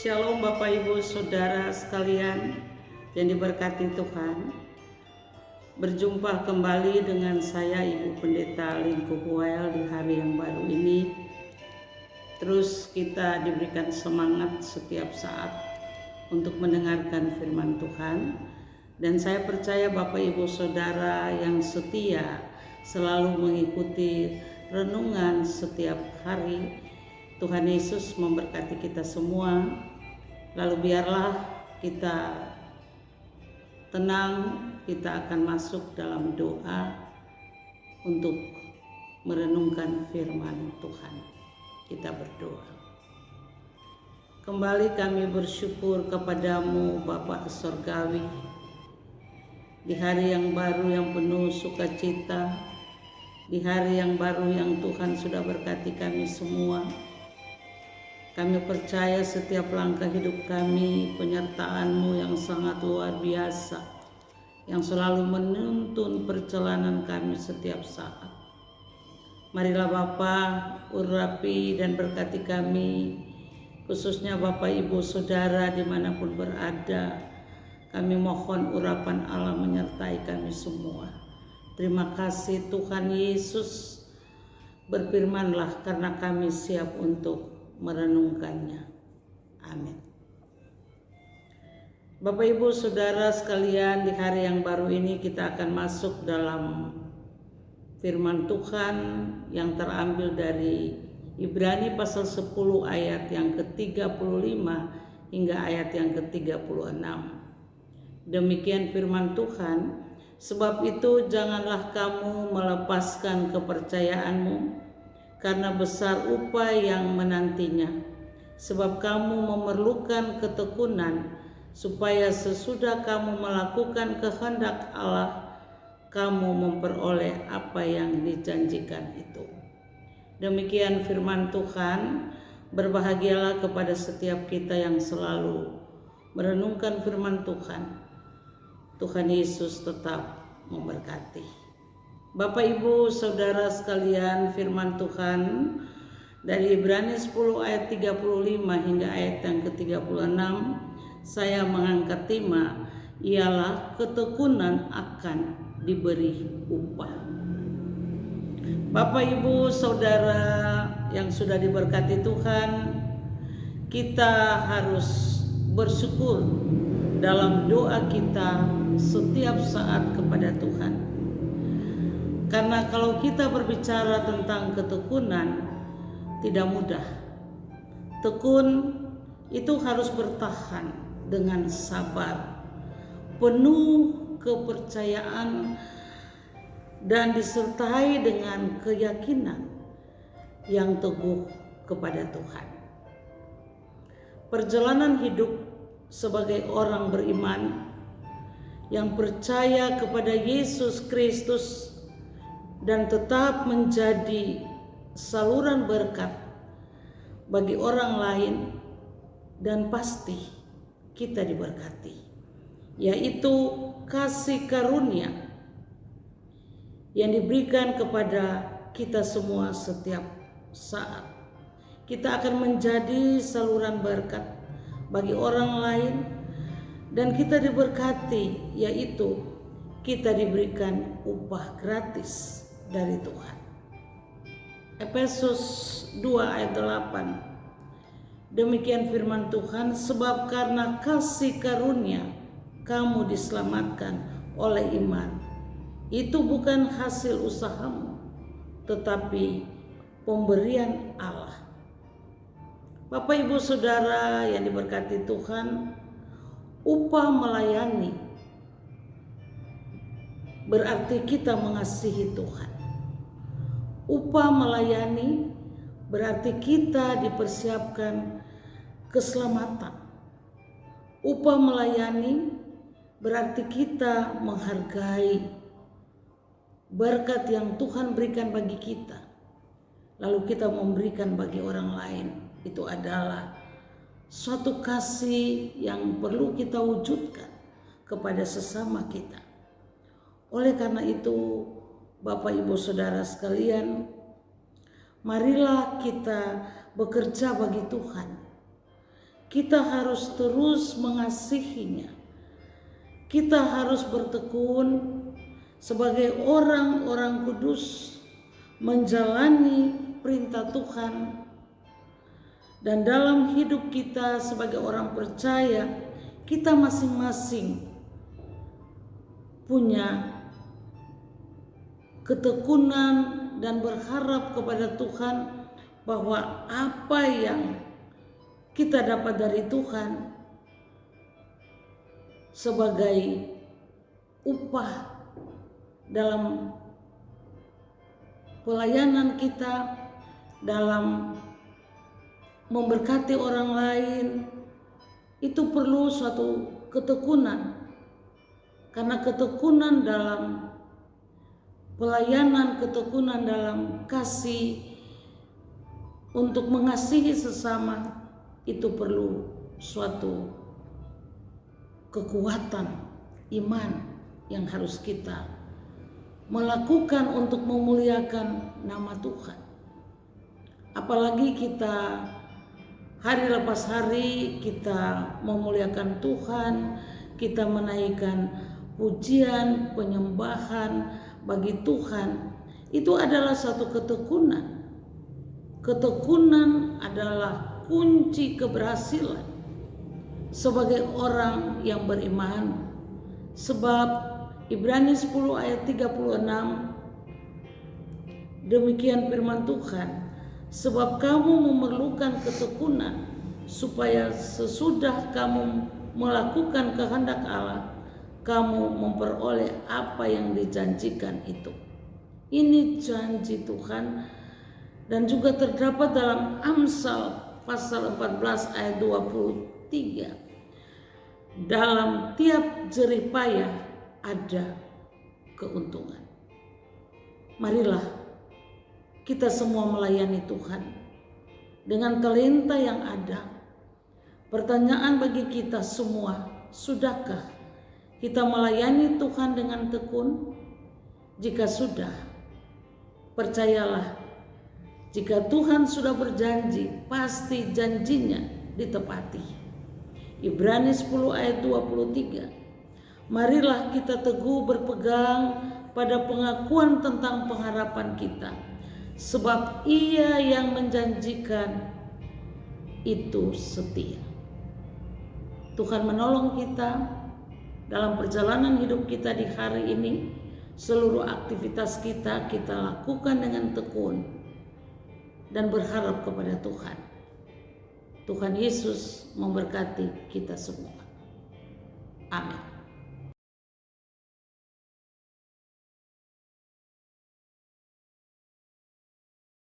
Shalom Bapak Ibu Saudara sekalian yang diberkati Tuhan. Berjumpa kembali dengan saya Ibu Pendeta Lingkup Wael di hari yang baru ini. Terus kita diberikan semangat setiap saat untuk mendengarkan firman Tuhan. Dan saya percaya Bapak Ibu Saudara yang setia selalu mengikuti renungan setiap hari. Tuhan Yesus memberkati kita semua. Lalu biarlah kita tenang, kita akan masuk dalam doa untuk merenungkan firman Tuhan. Kita berdoa. Kembali kami bersyukur kepadamu Bapa Surgawi, di hari yang baru yang penuh sukacita, di hari yang baru yang Tuhan sudah berkati kami semua. Kami percaya setiap langkah hidup kami, penyertaan-Mu yang sangat luar biasa, yang selalu menuntun perjalanan kami setiap saat. Marilah Bapa, urapi dan berkati kami, khususnya Bapak Ibu Saudara dimanapun berada. Kami mohon urapan Allah menyertai kami semua. Terima kasih Tuhan Yesus, berfirmanlah karena kami siap untuk merenungkannya. Amin. Bapak Ibu Saudara sekalian, di hari yang baru ini kita akan masuk dalam firman Tuhan yang terambil dari Ibrani pasal 10 ayat yang ke-35 hingga ayat yang ke-36. Demikian firman Tuhan, sebab itu janganlah kamu melepaskan kepercayaanmu, karena besar upah yang menantinya. Sebab kamu memerlukan ketekunan, supaya sesudah kamu melakukan kehendak Allah, kamu memperoleh apa yang dijanjikan itu. Demikian firman Tuhan. Berbahagialah kepada setiap kita yang selalu merenungkan firman Tuhan. Tuhan Yesus tetap memberkati. Bapak Ibu Saudara sekalian, firman Tuhan dari Ibrani 10 ayat 35 hingga ayat yang ke-36, saya mengangkat tema, ialah ketekunan akan diberi upah. Bapak Ibu Saudara yang sudah diberkati Tuhan, kita harus bersyukur dalam doa kita setiap saat kepada Tuhan. Karena kalau kita berbicara tentang ketekunan, tidak mudah. Tekun itu harus bertahan dengan sabar, penuh kepercayaan, dan disertai dengan keyakinan yang teguh kepada Tuhan. Perjalanan hidup sebagai orang beriman yang percaya kepada Yesus Kristus dan tetap menjadi saluran berkat bagi orang lain, dan pasti kita diberkati, yaitu kasih karunia yang diberikan kepada kita semua setiap saat. Kita akan menjadi saluran berkat bagi orang lain, dan kita diberkati, yaitu kita diberikan upah gratis dari Tuhan. Efesus 2 ayat 8. Demikian firman Tuhan, sebab karena kasih karunia kamu diselamatkan oleh iman. Itu bukan hasil usahamu, tetapi pemberian Allah. Bapak Ibu Saudara yang diberkati Tuhan, upah melayani berarti kita mengasihi Tuhan. Upah melayani berarti kita dipersiapkan keselamatan. Upah melayani berarti kita menghargai berkat yang Tuhan berikan bagi kita, lalu kita memberikan bagi orang lain. Itu adalah suatu kasih yang perlu kita wujudkan kepada sesama kita. Oleh karena itu, Bapak Ibu Saudara sekalian, marilah kita bekerja bagi Tuhan. kita harus terus mengasihinya. Kita harus bertekun sebagai orang-orang kudus menjalani perintah Tuhan. Dan dalam hidup kita sebagai orang percaya, kita masing-masing punya ketekunan dan berharap kepada Tuhan bahwa apa yang kita dapat dari Tuhan sebagai upah dalam pelayanan kita, dalam memberkati orang lain, itu perlu suatu ketekunan. Karena ketekunan dalam pelayanan, ketekunan dalam kasih untuk mengasihi sesama, itu perlu suatu kekuatan iman yang harus kita melakukan untuk memuliakan nama Tuhan. Apalagi kita hari lepas hari kita memuliakan Tuhan, kita menaikkan pujian, penyembahan bagi Tuhan, itu adalah satu ketekunan. Ketekunan adalah kunci keberhasilan sebagai orang yang beriman. Sebab Ibrani 10 ayat 36, demikian firman Tuhan, sebab kamu memerlukan ketekunan supaya sesudah kamu melakukan kehendak Allah, kamu memperoleh apa yang dijanjikan itu. Ini janji Tuhan. Dan juga terdapat dalam Amsal pasal 14 ayat 23. Dalam tiap jerih payah ada keuntungan. Marilah kita semua melayani Tuhan dengan talenta yang ada. Pertanyaan bagi kita semua, sudahkah kita melayani Tuhan dengan tekun? Jika sudah, percayalah, jika Tuhan sudah berjanji, pasti janjinya ditepati. Ibrani 10 ayat 23. Marilah kita teguh berpegang pada pengakuan tentang pengharapan kita, sebab Ia yang menjanjikan itu setia. Tuhan menolong kita dalam perjalanan hidup kita di hari ini. Seluruh aktivitas kita lakukan dengan tekun dan berharap kepada Tuhan. Tuhan Yesus memberkati kita semua. Amin.